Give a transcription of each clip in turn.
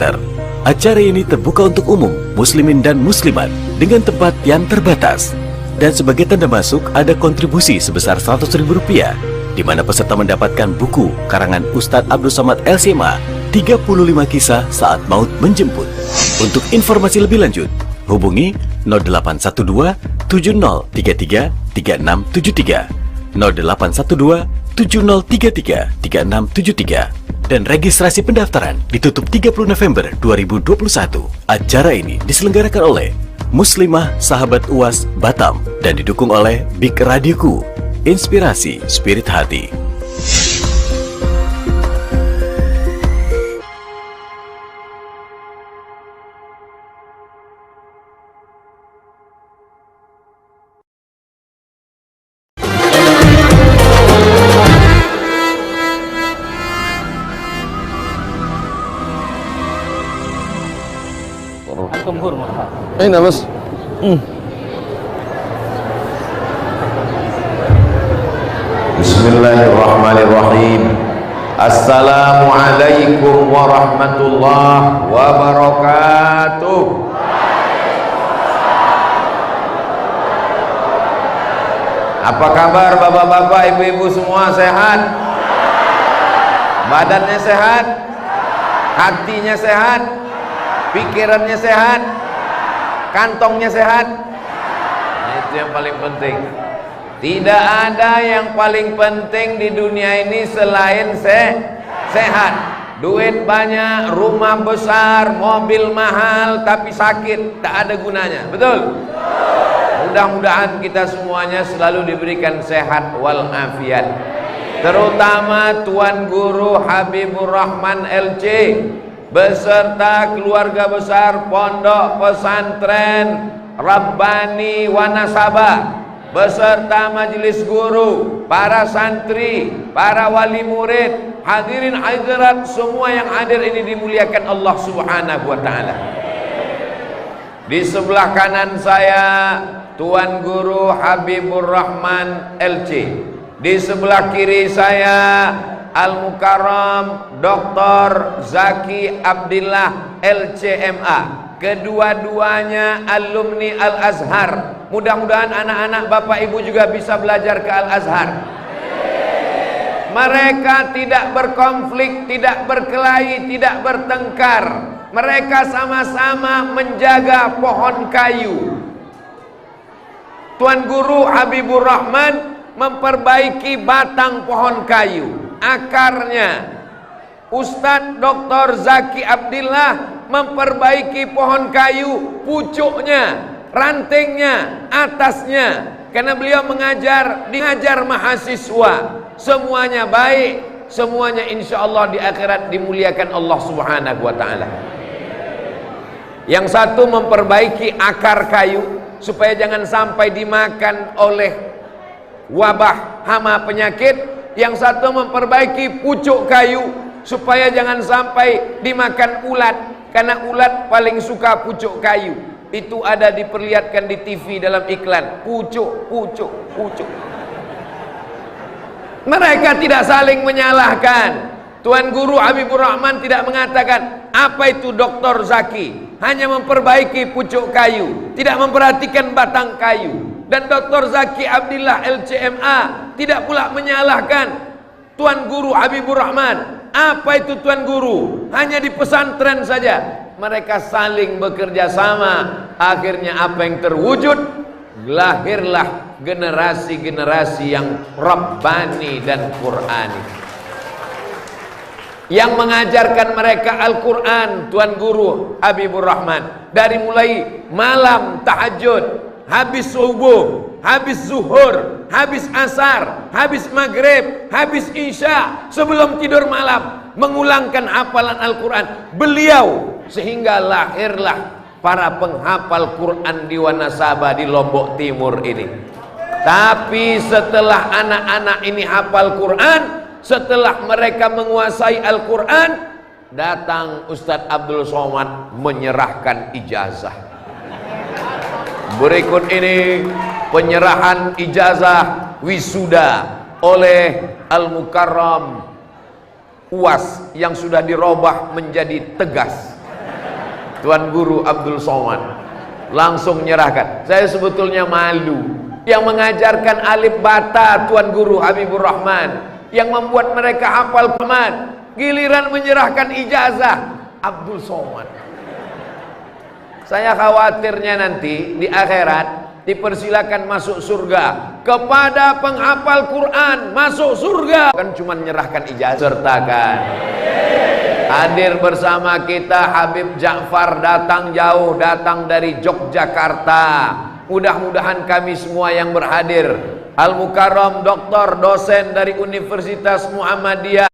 Center. Acara ini terbuka untuk umum, muslimin dan muslimat dengan tempat yang terbatas. Dan sebagai tanda masuk ada kontribusi sebesar Rp100.000, di mana peserta mendapatkan buku karangan Ustadz Abdul Somad LCMA 35 kisah saat maut menjemput. Untuk informasi lebih lanjut, hubungi 0812 7033 3673, 0812 7033 3673. Dan registrasi pendaftaran ditutup 30 November 2021. Acara ini diselenggarakan oleh Muslimah Sahabat UAS Batam dan didukung oleh Big Radioku, Inspirasi Spirit Hati. Aina mas. Bismillahirrahmanirrahim. Assalamualaikum warahmatullahi wabarakatuh. Apa kabar bapak-bapak, ibu-ibu semua, sehat? Badannya sehat? Hatinya sehat? Pikirannya sehat? Kantongnya sehat? Nah, itu yang paling penting. Tidak ada yang paling penting di dunia ini selain sehat. Duit banyak, rumah besar, mobil mahal, tapi sakit, tak ada gunanya. Betul? Mudah-mudahan kita semuanya selalu diberikan sehat walafiat. Terutama Tuan Guru Habibur Rahman LC beserta keluarga besar Pondok Pesantren Rabbani Wanasaba, beserta majelis guru, para santri, para wali murid, hadirin hadirat semua yang hadir ini dimuliakan Allah Subhanahu wa taala. Di sebelah kanan saya Tuan Guru Habibur Rahman LC, di sebelah kiri saya Al-Mukarram Dr. Zaki Abdillah LCMA. Kedua-duanya alumni Al-Azhar. Mudah-mudahan anak-anak bapak ibu juga bisa belajar ke Al-Azhar. Mereka tidak berkonflik, tidak berkelahi, tidak bertengkar. Mereka sama-sama menjaga pohon kayu. Tuan Guru Habibur Rahman memperbaiki batang pohon kayu, akarnya. Ustadz Dr. Zaki Abdillah memperbaiki pohon kayu, pucuknya, rantingnya, atasnya. Karena beliau mengajar mahasiswa. Semuanya baik, semuanya insya Allah di akhirat dimuliakan Allah Subhanahu wa ta'ala. Yang satu memperbaiki akar kayu supaya jangan sampai dimakan oleh wabah hama penyakit. Yang satu memperbaiki pucuk kayu supaya jangan sampai dimakan ulat, karena ulat paling suka pucuk kayu. Itu ada diperlihatkan di TV dalam iklan, pucuk. Mereka tidak saling menyalahkan. Tuan Guru Habibur Rahman tidak mengatakan apa itu Dr. Zaki, hanya memperbaiki pucuk kayu, tidak memperhatikan batang kayu. Dan Dr. Zaki Abdillah LCMA tidak pula menyalahkan Tuan Guru Habibur Rahman. Apa itu Tuan Guru? Hanya di pesantren saja. Mereka saling bekerja sama. Akhirnya apa yang terwujud? Lahirlah generasi-generasi yang Rabbani dan Qur'ani, yang mengajarkan mereka Al-Quran. Tuan Guru Habibur Rahman dari mulai malam tahajud, habis subuh, habis zuhur, habis asar, habis maghrib, habis isya, sebelum tidur malam mengulangkan hafalan Al-Quran beliau, sehingga lahirlah para penghafal Quran di Wanasaba di Lombok Timur ini. Tapi setelah anak-anak ini hafal Quran, setelah mereka menguasai Al-Quran, datang Ustadz Abdul Somad menyerahkan ijazah. Berikut ini penyerahan ijazah wisuda oleh Al-Mukarram UAS yang sudah dirubah menjadi Tegas. Tuan Guru Abdul Somad langsung menyerahkan. Saya sebetulnya malu. Yang mengajarkan alif bata Tuan Guru Habibur Rahman, yang membuat mereka hafal Quran, giliran menyerahkan ijazah Abdul Somad. Saya khawatirnya nanti di akhirat dipersilakan masuk surga kepada penghafal Quran, masuk surga kan cuma menyerahkan ijazah. Sertakan hadir bersama kita Habib Ja'far, datang jauh, datang dari Yogyakarta. Mudah-mudahan kami semua yang berhadir, Al-Mukarram doktor dosen dari Universitas Muhammadiyah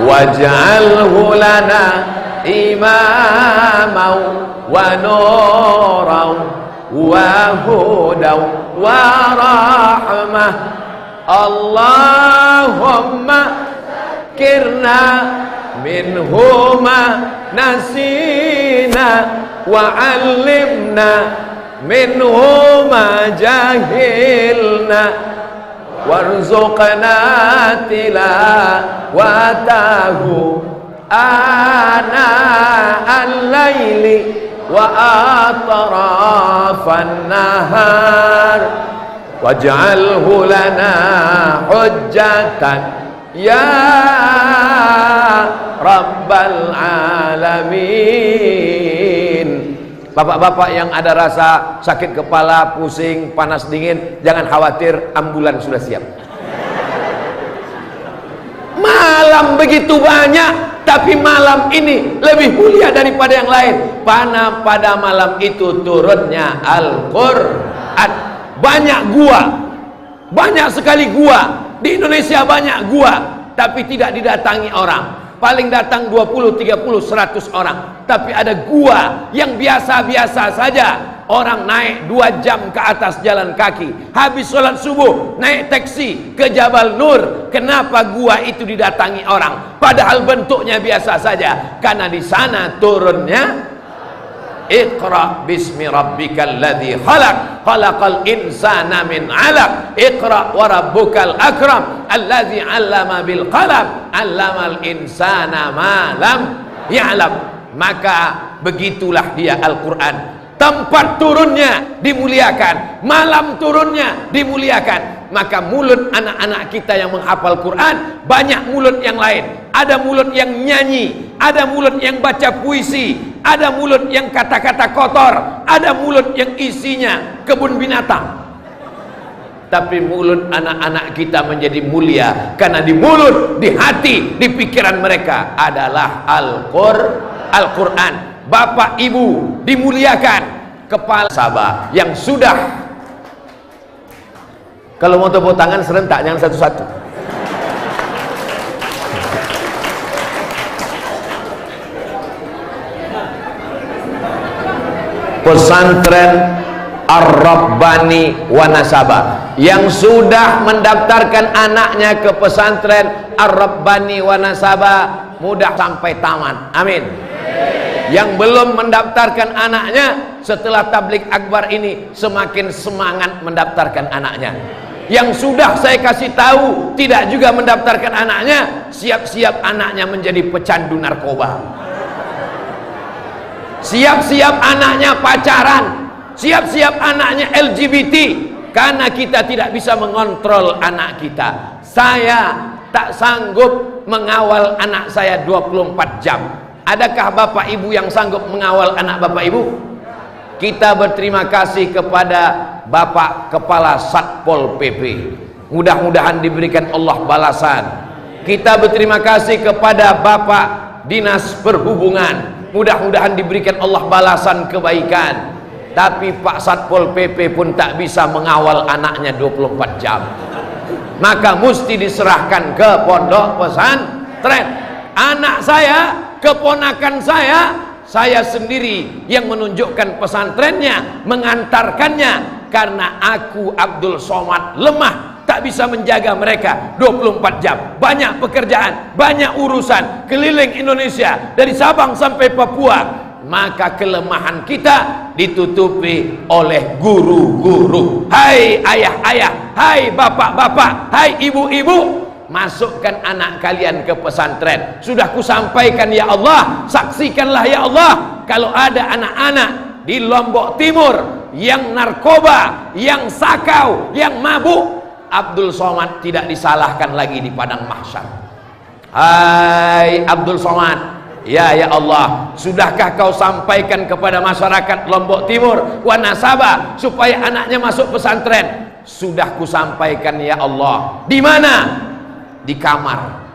waj'alhu lana imamau wa nuran wa hudaw wa rahmah. Allahumma kirna minhuma nasina wa alimna minhuma jahilna warzuqna tilawatahu ana al-laili wa atrafan nahar waj'alhu lana hujjatan ya rabbal alamin. Bapak-bapak yang ada rasa sakit kepala, pusing, panas, dingin, jangan khawatir, ambulan sudah siap. Malam begitu banyak, tapi malam ini lebih mulia daripada yang lain. Pada malam itu turunnya Al-Quran. Banyak gua, banyak sekali gua. Di Indonesia banyak gua, tapi tidak didatangi orang. Paling datang 20, 30, 100 orang. Tapi ada gua yang biasa-biasa saja. Orang naik 2 jam ke atas jalan kaki, habis sholat subuh naik taksi ke Jabal Nur. Kenapa gua itu didatangi orang? Padahal bentuknya biasa saja. Karena di sana turunnya Iqra bismi rabbikal ladzi khalaq khalaqal insana min 'alaq Iqra wa rabbukal akram alladzi 'allama bil qalam 'allamal insana ma lam ya'lam. Maka begitulah dia Al-Quran. Tempat turunnya dimuliakan, malam turunnya dimuliakan. Maka mulut anak-anak kita yang menghafal Quran, banyak mulut yang lain. Ada mulut yang nyanyi, ada mulut yang baca puisi, ada mulut yang kata-kata kotor, ada mulut yang isinya kebun binatang. Tapi mulut anak-anak kita menjadi mulia karena di mulut, di hati, di pikiran mereka adalah Al-Quran. Bapak ibu dimuliakan, kepala Sabah yang sudah, kalau mau tepuk tangan serentak, jangan satu-satu. Pesantren Ar-Rabbani wa Nasabah yang sudah mendaftarkan anaknya ke pesantren Ar-Rabbani wa Nasabah mudah sampai tamat, amin. Yang belum mendaftarkan anaknya, setelah tablik akbar ini semakin semangat mendaftarkan anaknya. Yang sudah saya kasih tahu tidak juga mendaftarkan anaknya, siap-siap anaknya menjadi pecandu narkoba, siap-siap anaknya pacaran, siap-siap anaknya LGBT. Karena kita tidak bisa mengontrol anak kita. Saya tak sanggup mengawal anak saya 24 jam. Adakah bapak ibu yang sanggup mengawal anak bapak ibu? Kita berterima kasih kepada Bapak Kepala Satpol PP. Mudah-mudahan diberikan Allah balasan. Kita berterima kasih kepada Bapak Dinas Perhubungan. Mudah-mudahan diberikan Allah balasan kebaikan. Tapi Pak Satpol PP pun tak bisa mengawal anaknya 24 jam. Maka mesti diserahkan ke pondok pesantren. Anak saya, keponakan saya sendiri yang menunjukkan pesantrennya, mengantarkannya. Karena aku Abdul Somad lemah, tak bisa menjaga mereka 24 jam. Banyak pekerjaan, banyak urusan, keliling Indonesia dari Sabang sampai Papua. Maka kelemahan kita ditutupi oleh guru-guru. Hai ayah-ayah, hai bapak-bapak, hai ibu-ibu, masukkan anak kalian ke pesantren. Sudah kusampaikan ya Allah, saksikanlah ya Allah. Kalau ada anak-anak di Lombok Timur yang narkoba, yang sakau, yang mabuk, Abdul Somad tidak disalahkan lagi di padang mahsyar. Hai Abdul Somad, ya Allah, sudahkah kau sampaikan kepada masyarakat Lombok Timur wa Nasabah supaya anaknya masuk pesantren? Sudah kusampaikan ya Allah. Di mana? Di kamar.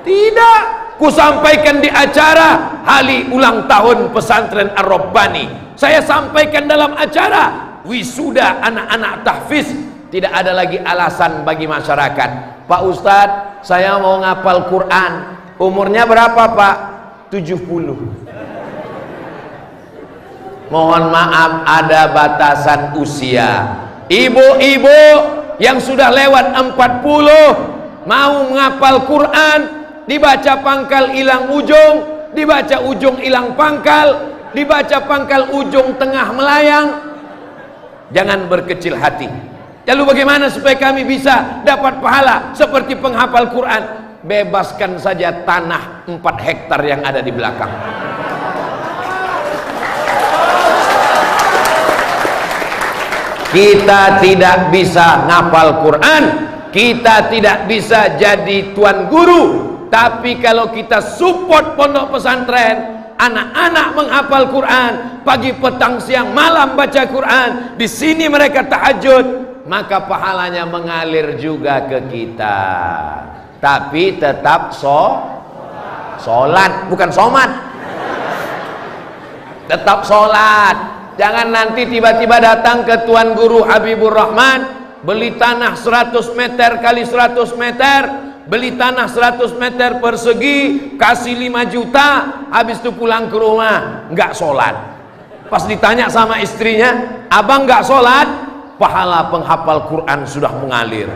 Tidak, kusampaikan di acara hari ulang tahun pesantren Ar-Rabbani. Saya sampaikan dalam acara wisuda anak-anak tahfiz. Tidak ada lagi alasan bagi masyarakat. Pak Ustadz, saya mau ngapal Quran. Umurnya berapa Pak? 70. Mohon maaf, ada batasan usia. Ibu-ibu yang sudah lewat 40 mau menghafal Quran, dibaca pangkal hilang ujung, dibaca ujung hilang pangkal, dibaca pangkal ujung tengah melayang. Jangan berkecil hati. Lalu bagaimana supaya kami bisa dapat pahala seperti penghafal Quran? Bebaskan saja tanah 4 hektar yang ada di belakang. Kita tidak bisa ngapal Quran, kita tidak bisa jadi tuan guru, tapi kalau kita support pondok pesantren, anak-anak menghafal Quran, pagi, petang, siang, malam baca Quran, di sini mereka tahajud, maka pahalanya mengalir juga ke kita. Tapi tetap sholat, bukan somat. Tetap sholat. Jangan nanti tiba-tiba datang ke Tuan Guru Habibur Rahman, beli tanah 100 meter kali 100 meter, beli tanah 100 meter persegi, kasih 5 juta, habis itu pulang ke rumah nggak sholat. Pas ditanya sama istrinya, abang nggak sholat, pahala penghafal Quran sudah mengalir.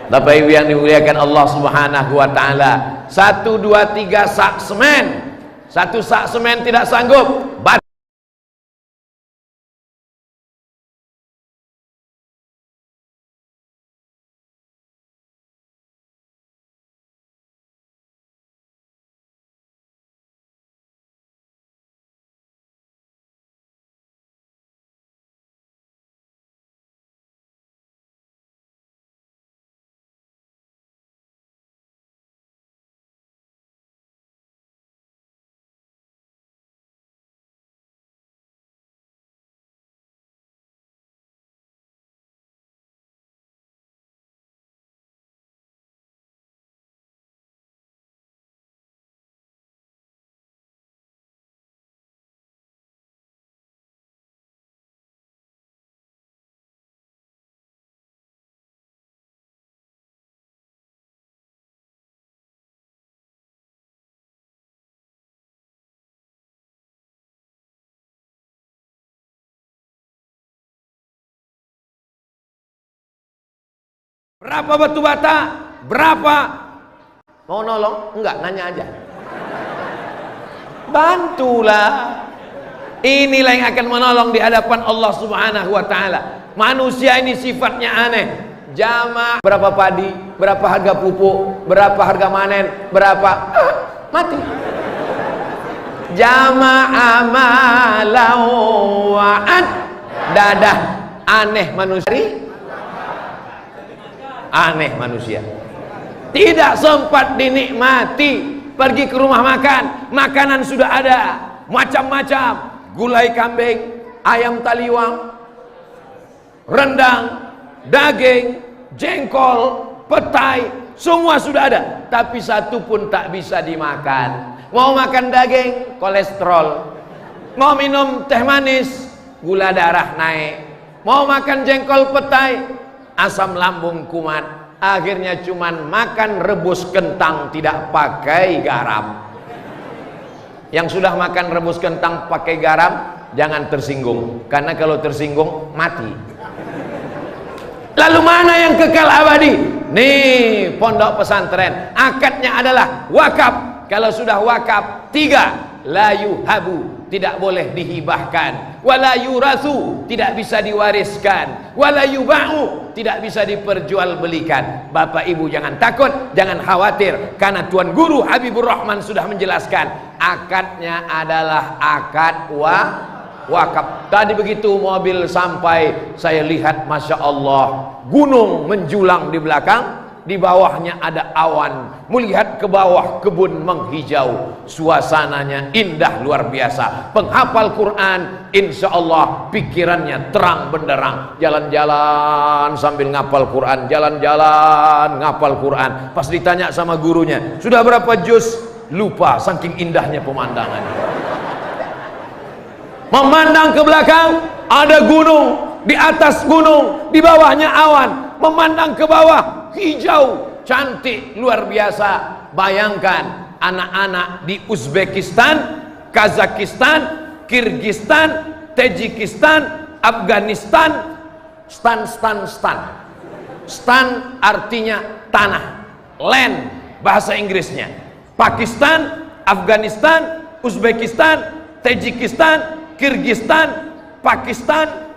Bapak Ibu yang dimuliakan Allah Subhanahu wa taala, 1, 2, 3 sak semen. 1 sak semen tidak sanggup. Berapa batu bata? Berapa? Mau nolong? Enggak, nanya aja. Bantulah. Inilah yang akan menolong di hadapan Allah Subhanahu wa taala. Manusia ini sifatnya aneh. Jama' berapa padi, berapa harga pupuk, berapa harga manen, berapa mati. Jama'a malau wa'ad, dadah. Aneh manusia. Aneh manusia, tidak sempat dinikmati. Pergi ke rumah makan, makanan sudah ada macam-macam, gulai kambing, ayam taliwang, rendang, daging, jengkol, petai, semua sudah ada, tapi satu pun tak bisa dimakan. Mau makan daging, kolesterol. Mau minum teh manis, gula darah naik. Mau makan jengkol petai, asam lambung kumat. Akhirnya cuman makan rebus kentang tidak pakai garam. Yang sudah makan rebus kentang pakai garam, jangan tersinggung, karena kalau tersinggung mati. Lalu mana yang kekal abadi? Nih, pondok pesantren akadnya adalah wakaf. Kalau sudah wakaf, 3, la yuhabu, tidak boleh dihibahkan, wala yurasu, tidak bisa diwariskan, wala yuba'u, tidak bisa diperjualbelikan. Bapak Ibu jangan takut, jangan khawatir, karena Tuan Guru Habibur Rahman sudah menjelaskan akadnya adalah akad wakaf. Tadi begitu mobil sampai, saya lihat Masya Allah, gunung menjulang di belakang, di bawahnya ada awan, melihat ke bawah kebun menghijau, suasananya indah luar biasa. Penghafal Quran insya Allah pikirannya terang benderang, jalan-jalan sambil ngapal Quran, jalan-jalan ngapal Quran. Pas ditanya sama gurunya, sudah berapa juz? Lupa saking indahnya pemandangannya. Memandang ke belakang ada gunung, di atas gunung, di bawahnya awan. Memandang ke bawah hijau, cantik luar biasa. Bayangkan anak-anak di Uzbekistan Kazakhstan, Kirgistan, Tajikistan, Afghanistan. Stan artinya tanah, land bahasa Inggrisnya. Pakistan, Afghanistan, Uzbekistan, Tajikistan, Kirgistan, Pakistan.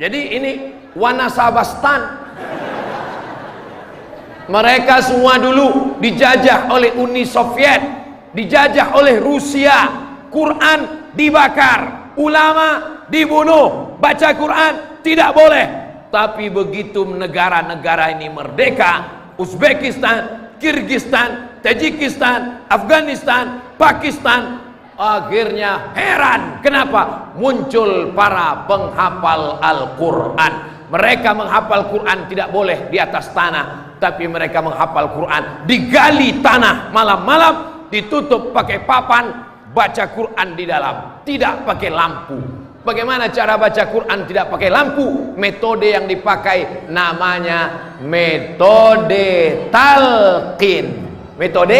Jadi ini Wanasabastan. Mereka semua dulu dijajah oleh Uni Soviet, dijajah oleh Rusia. Quran dibakar, ulama dibunuh, baca Quran tidak boleh. Tapi begitu negara-negara ini merdeka, Uzbekistan, Kirgistan, Tajikistan, Afghanistan, Pakistan, akhirnya heran kenapa muncul para penghafal Al-Quran. Mereka menghafal Quran tidak boleh di atas tanah, tapi mereka menghafal Quran digali tanah malam-malam, ditutup pakai papan, baca Quran di dalam, tidak pakai lampu. Bagaimana cara baca Quran tidak pakai lampu? Metode yang dipakai namanya metode talqin. Metode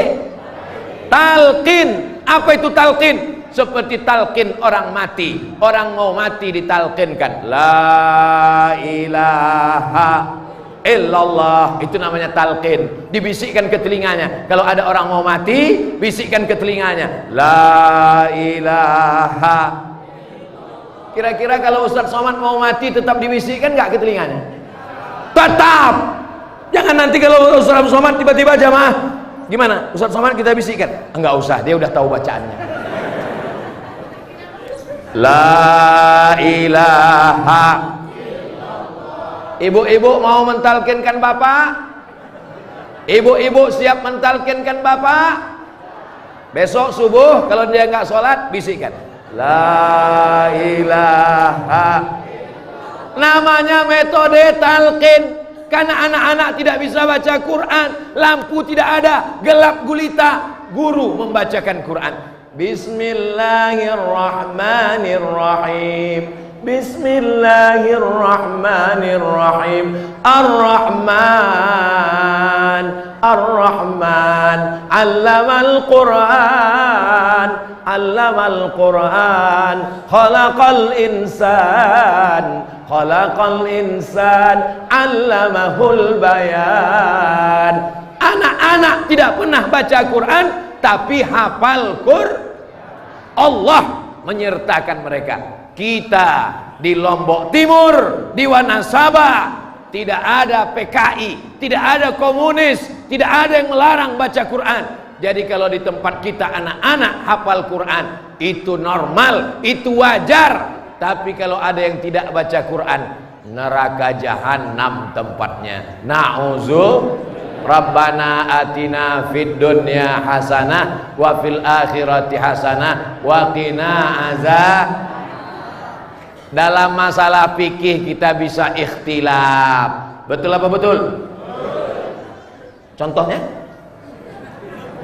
talqin. Apa itu talqin? Seperti talqin orang mati. Orang mau mati ditalqinkan, la ilaha illallah, itu namanya talqin. Dibisikkan ke telinganya. Kalau ada orang mau mati, bisikkan ke telinganya, la ilaha. Kira-kira kalau Ustaz Somad mau mati tetap dibisikkan nggak ke telinganya? Tetap. Jangan nanti kalau Ustaz Somad tiba-tiba jamaah, gimana? Ustaz Somad kita bisikkan? Enggak usah, dia udah tahu bacaannya. La ilaha. Ibu-ibu mau mentalkinkan bapak? Ibu-ibu siap mentalkinkan bapak? Besok subuh kalau dia nggak sholat, bisikkan, la ilaha. Namanya metode talqin. Karena anak-anak tidak bisa baca Quran, lampu tidak ada, gelap gulita, guru membacakan Quran. Bismillahirrahmanirrahim. Bismillahirrahmanirrahim. Ar-Rahman, Ar-Rahman, 'allamal Qur'an, 'allamal Qur'an, khalaqal insan, khalaqal insan, 'allamahul bayan. Anak-anak tidak pernah baca Quran tapi hafal Quran. Allah menyertakan mereka. Kita di Lombok Timur, di Wanasaba, tidak ada PKI, tidak ada komunis, tidak ada yang melarang baca Quran. Jadi kalau di tempat kita anak-anak hafal Quran, itu normal, itu wajar. Tapi kalau ada yang tidak baca Quran, neraka jahanam tempatnya. Na'udzu. Rabbana atina fid dunya hasanah wa fil akhirati hasanah wa qina azab. Dalam masalah fikih kita bisa ikhtilaf. Betul apa betul? Contohnya?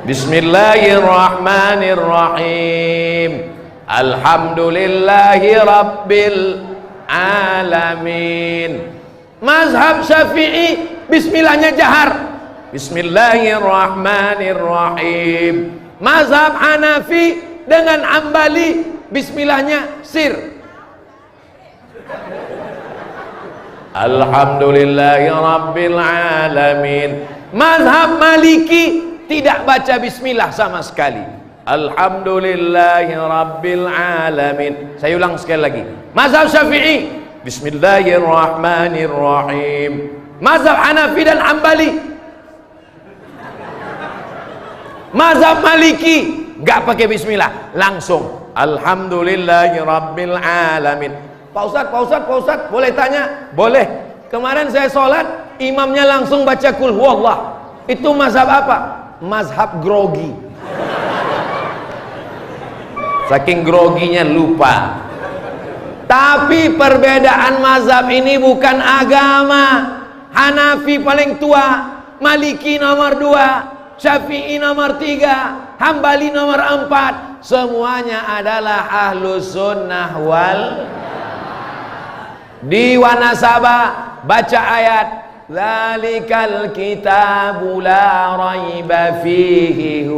Bismillahirrahmanirrahim. Alhamdulillahi rabbil alamin. Mazhab Syafi'i bismillahnya jahar. Bismillahirrahmanirrahim. Mazhab Hanafi dengan Ambali bismillahnya sir. Alhamdulillahi rabbil alamin. Mazhab Maliki tidak baca bismillah sama sekali. Alhamdulillahi rabbil alamin. Saya ulang sekali lagi. Mazhab Syafi'i bismillahirrahmanirrahim. Mazhab Hanafi dan Ambali. Mazhab Maliki nggak pakai bismillah, langsung alhamdulillahi rabbil alamin. Pak Ustadz, boleh tanya? Boleh. Kemarin saya sholat, imamnya langsung baca kul huwallah. Itu mazhab apa? Mazhab grogi. Saking groginya lupa. Tapi perbedaan mazhab ini bukan agama. Hanafi paling tua, Maliki nomor 2, Syafi'i nomor 3, Hambali nomor 4. Semuanya adalah ahlus sunnah wal. Di Wanasaba baca ayat Zalikal kitabu la raiba fihi